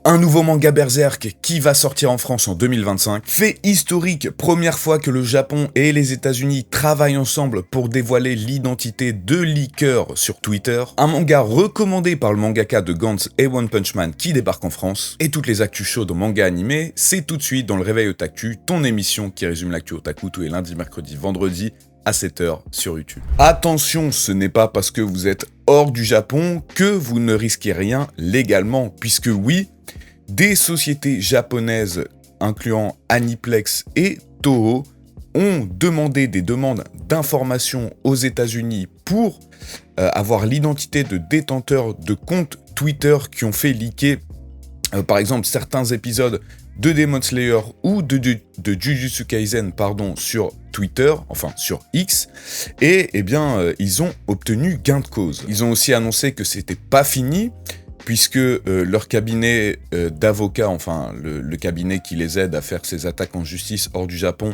Un nouveau manga Berserk qui va sortir en France en 2025. Fait historique, première fois que le Japon et les États-Unis travaillent ensemble pour dévoiler l'identité de leakers sur Twitter. Un manga recommandé par le mangaka de Gantz et One Punch Man qui débarque en France. Et toutes les actus chaudes au manga animé, c'est tout de suite dans le Réveil Otaku, ton émission qui résume l'actu otaku tous les lundis, mercredis, vendredis à 7h sur YouTube. Attention, ce n'est pas parce que vous êtes hors du Japon que vous ne risquez rien légalement, puisque oui, des sociétés japonaises incluant Aniplex et Toho ont demandé des demandes d'informations aux États-Unis pour avoir l'identité de détenteurs de comptes Twitter qui ont fait leaker par exemple certains épisodes de Demon Slayer ou de Jujutsu Kaisen sur Twitter, enfin sur X, et ils ont obtenu gain de cause. Ils ont aussi annoncé que c'était pas fini, puisque leur cabinet d'avocats, enfin le cabinet qui les aide à faire ces attaques en justice hors du Japon,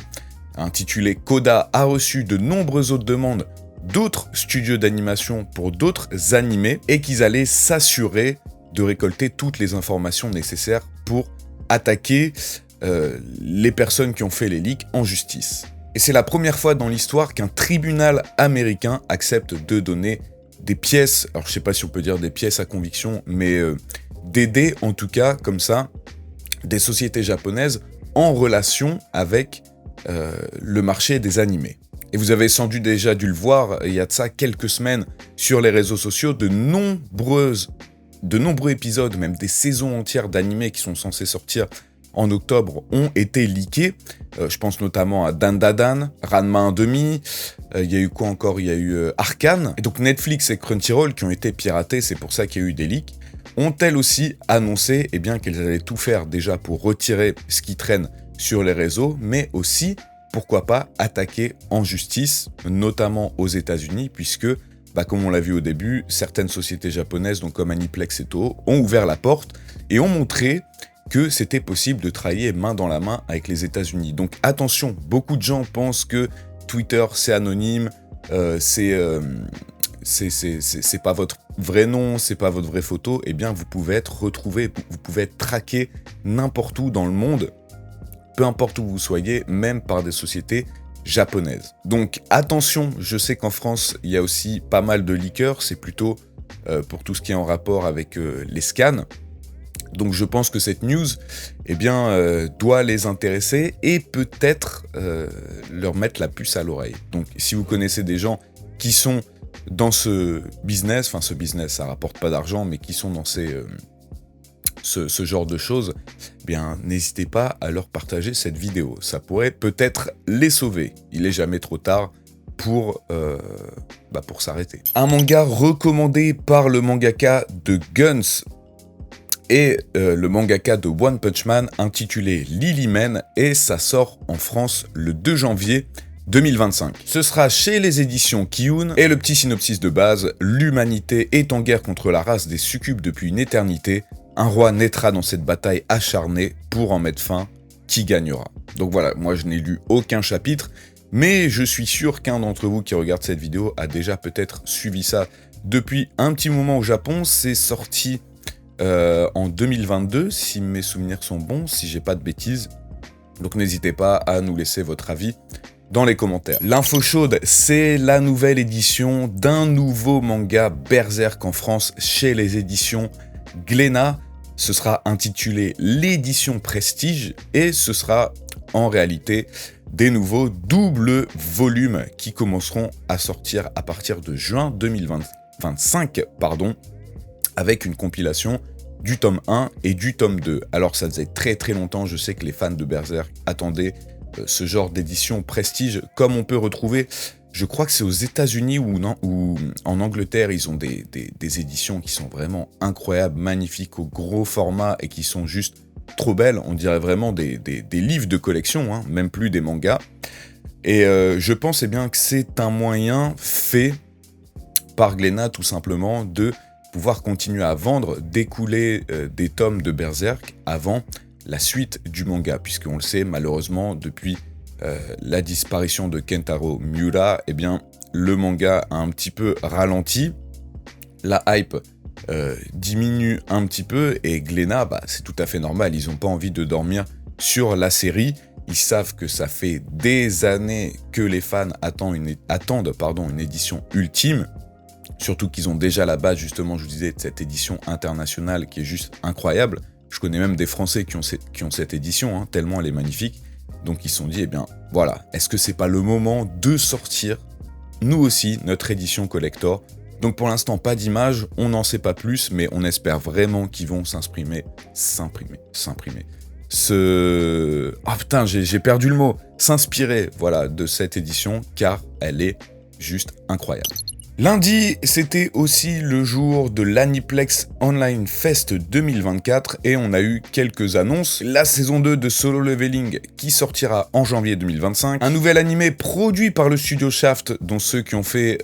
intitulé Koda, a reçu de nombreuses autres demandes d'autres studios d'animation pour d'autres animés, et qu'ils allaient s'assurer de récolter toutes les informations nécessaires pour attaquer les personnes qui ont fait les leaks en justice. Et c'est la première fois dans l'histoire qu'un tribunal américain accepte de donner des pièces, alors je sais pas si on peut dire des pièces à conviction, mais d'aider en tout cas comme ça des sociétés japonaises en relation avec le marché des animés. Et vous avez sans doute déjà dû le voir, il y a de ça quelques semaines sur les réseaux sociaux, de nombreux épisodes, même des saisons entières d'animés qui sont censés sortir en octobre ont été leakés. Je pense notamment à Dandadan, Ranma 1/2, il y a eu quoi encore ? Il y a eu Arcane. Et donc Netflix et Crunchyroll, qui ont été piratés, c'est pour ça qu'il y a eu des leaks, ont elles aussi annoncé qu'elles allaient tout faire déjà pour retirer ce qui traîne sur les réseaux, mais aussi, pourquoi pas, attaquer en justice, notamment aux États-Unis, puisque comme on l'a vu au début, certaines sociétés japonaises, donc comme Aniplex et Toho, ont ouvert la porte et ont montré que c'était possible de travailler main dans la main avec les États-Unis. Donc attention, beaucoup de gens pensent que Twitter c'est anonyme, c'est pas votre vrai nom, c'est pas votre vraie photo. Eh bien, vous pouvez être retrouvé, vous pouvez être traqué n'importe où dans le monde, peu importe où vous soyez, même par des sociétés japonaises. Donc attention, je sais qu'en France, il y a aussi pas mal de leakers, c'est plutôt pour tout ce qui est en rapport avec les scans. Donc je pense que cette news doit les intéresser et peut-être leur mettre la puce à l'oreille. Donc si vous connaissez des gens qui sont dans ce business ça rapporte pas d'argent, mais qui sont dans ce genre de choses, n'hésitez pas à leur partager cette vidéo. Ça pourrait peut-être les sauver. Il est jamais trop tard pour s'arrêter. Un manga recommandé par le mangaka de Guns et le mangaka de One Punch Man, intitulé Lily Men, et ça sort en France le 2 janvier 2025. Ce sera chez les éditions Kiun, et le petit synopsis de base: l'humanité est en guerre contre la race des succubes depuis une éternité. Un roi naîtra dans cette bataille acharnée pour en mettre fin. Qui gagnera ? Donc voilà, moi je n'ai lu aucun chapitre, mais je suis sûr qu'un d'entre vous qui regarde cette vidéo a déjà peut-être suivi ça depuis un petit moment au Japon. C'est sorti en 2022, si mes souvenirs sont bons, si j'ai pas de bêtises. Donc n'hésitez pas à nous laisser votre avis dans les commentaires. L'info chaude, c'est la nouvelle édition d'un nouveau manga Berserk en France chez les éditions Glénat. Ce sera intitulé l'édition Prestige et ce sera en réalité des nouveaux doubles volumes qui commenceront à sortir à partir de juin 2025, avec une compilation du tome 1 et du tome 2. Alors ça faisait très très longtemps, je sais que les fans de Berserk attendaient ce genre d'édition Prestige, comme on peut retrouver, je crois que c'est aux États-Unis ou en Angleterre, ils ont des éditions qui sont vraiment incroyables, magnifiques, au gros format et qui sont juste trop belles. On dirait vraiment des livres de collection, même plus des mangas. Et je pense que c'est un moyen fait par Glénat tout simplement de pouvoir continuer à vendre, d'écouler des tomes de Berserk avant la suite du manga, puisqu'on le sait, malheureusement, depuis la disparition de Kentaro Miura, le manga a un petit peu ralenti. La hype diminue un petit peu, et Glénat, c'est tout à fait normal, ils n'ont pas envie de dormir sur la série. Ils savent que ça fait des années que les fans attendent une édition ultime, surtout qu'ils ont déjà la base, justement, je vous disais, de cette édition internationale qui est juste incroyable. Je connais même des Français qui ont cette édition, tellement elle est magnifique. Donc ils se sont dit, voilà, est-ce que c'est pas le moment de sortir, nous aussi, notre édition collector? Donc pour l'instant, pas d'image, on n'en sait pas plus, mais on espère vraiment qu'ils vont s'imprimer. J'ai perdu le mot. S'inspirer, voilà, de cette édition, car elle est juste incroyable. Lundi, c'était aussi le jour de l'Aniplex Online Fest 2024 et on a eu quelques annonces. La saison 2 de Solo Leveling qui sortira en janvier 2025. Un nouvel animé produit par le studio Shaft, dont ceux qui ont fait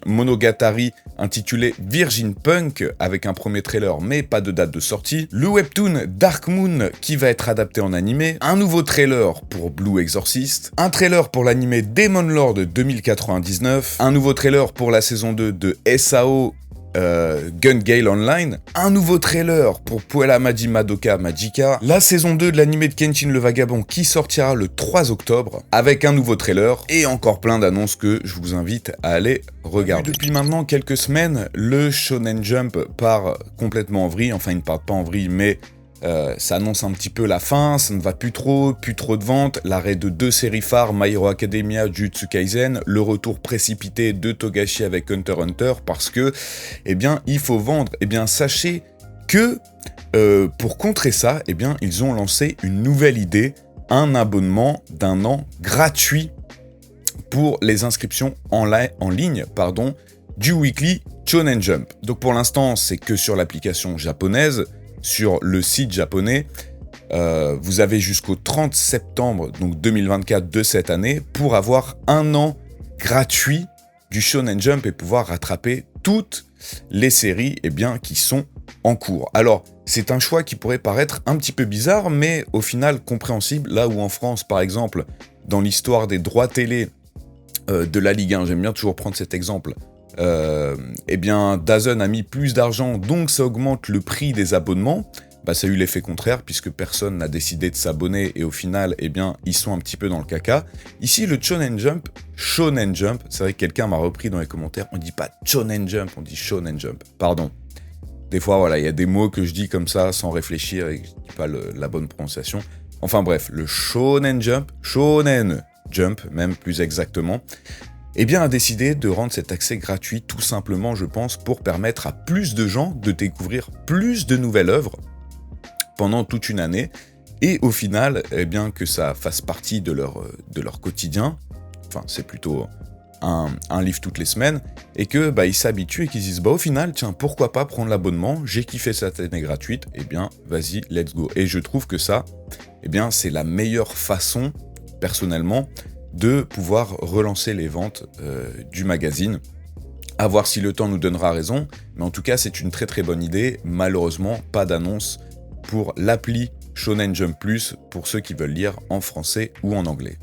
Monogatari, intitulé Virgin Punk, avec un premier trailer mais pas de date de sortie. Le webtoon Dark Moon qui va être adapté en animé. Un nouveau trailer pour Blue Exorcist. Un trailer pour l'animé Demon Lord 2099. Un nouveau trailer pour la saison 2 de SAO Gun Gale Online, un nouveau trailer pour Puella Magi Madoka Magica, la saison 2 de l'animé de Kenshin le Vagabond qui sortira le 3 octobre, avec un nouveau trailer, et encore plein d'annonces que je vous invite à aller regarder. Depuis maintenant quelques semaines, le Shonen Jump part complètement en vrille, enfin il ne part pas en vrille, mais ça annonce un petit peu la fin, ça ne va plus trop de ventes, l'arrêt de 2 séries phares, My Hero Academia, Jujutsu Kaisen, le retour précipité de Togashi avec Hunter x Hunter, parce que, il faut vendre. Sachez que, pour contrer ça, ils ont lancé une nouvelle idée, un abonnement d'1 an gratuit pour les inscriptions en ligne, du Weekly Shonen Jump. Donc pour l'instant, c'est que sur l'application japonaise. Sur le site japonais, vous avez jusqu'au 30 septembre donc 2024 de cette année pour avoir 1 an gratuit du Shonen Jump et pouvoir rattraper toutes les séries qui sont en cours. Alors, c'est un choix qui pourrait paraître un petit peu bizarre, mais au final compréhensible, là où en France, par exemple, dans l'histoire des droits télé de la Ligue 1, j'aime bien toujours prendre cet exemple, DAZN a mis plus d'argent, donc ça augmente le prix des abonnements. Ça a eu l'effet contraire, puisque personne n'a décidé de s'abonner, et au final, ils sont un petit peu dans le caca. Ici, le Shonen Jump, c'est vrai que quelqu'un m'a repris dans les commentaires, on dit pas Shonen Jump, on dit Shonen Jump, pardon. Des fois, voilà, il y a des mots que je dis comme ça, sans réfléchir, et que je dis pas la bonne prononciation. Enfin bref, le Shonen Jump, même plus exactement, a décidé de rendre cet accès gratuit tout simplement, je pense, pour permettre à plus de gens de découvrir plus de nouvelles œuvres pendant toute une année, et au final, que ça fasse partie de leur quotidien, enfin c'est plutôt un livre toutes les semaines, et que ils s'habituent et qu'ils disent au final, tiens, pourquoi pas prendre l'abonnement, j'ai kiffé cette année gratuite, vas-y, let's go. Et je trouve que ça, c'est la meilleure façon, personnellement, de pouvoir relancer les ventes du magazine. À voir si le temps nous donnera raison, mais en tout cas, c'est une très très bonne idée. Malheureusement, pas d'annonce pour l'appli Shonen Jump Plus pour ceux qui veulent lire en français ou en anglais.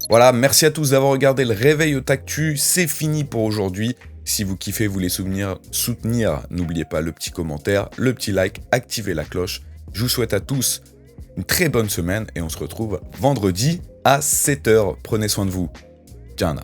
Voilà, merci à tous d'avoir regardé le Réveil Otaktu, c'est fini pour aujourd'hui. Si vous kiffez, vous voulez soutenir, n'oubliez pas le petit commentaire, le petit like, activez la cloche. Je vous souhaite à tous une très bonne semaine et on se retrouve vendredi à 7h. Prenez soin de vous. Ciao.